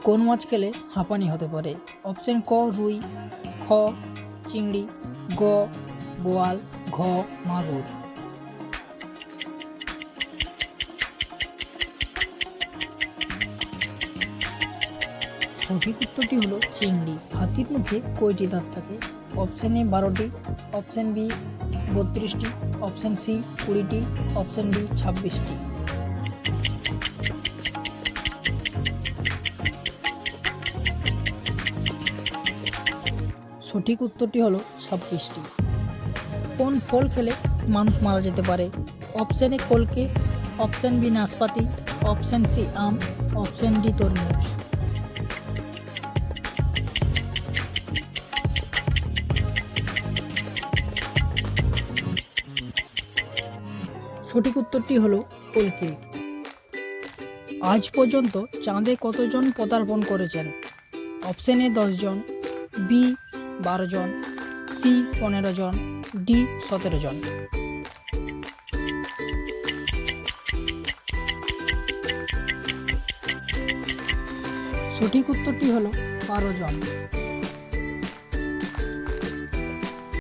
কোন মাছ খেলে হাঁপানি হতে পারে? অপশন ক রুই, খ চিংড়ি, গ বোয়াল, ঘ মাগুর। সঠিক উত্তরটি হলো চিংড়ি। হাতির মুখে কয়টি দাঁত থাকে? অপশন এ 12টি, অপশন বি 32টি, অপশন সি 20টি, অপশন ডি 26টি। সঠিক উত্তরটি হলো 26টি। কোন ফল খেলে মানুষ মারা যেতে পারে? অপশন এ কলকে, অপশন বি নাশপাতি, অপশন সি আম, অপশন ডি তরমুজ। সঠিক উত্তরটি হলো কলকে। আজ পর্যন্ত চাঁদে কতজন পদার্পণ করেছেন? অপশন এ 10 জন, বি 12 জন, সি 15 জন, ডি 17 জন। সঠিক উত্তরটি হলো 12 জন।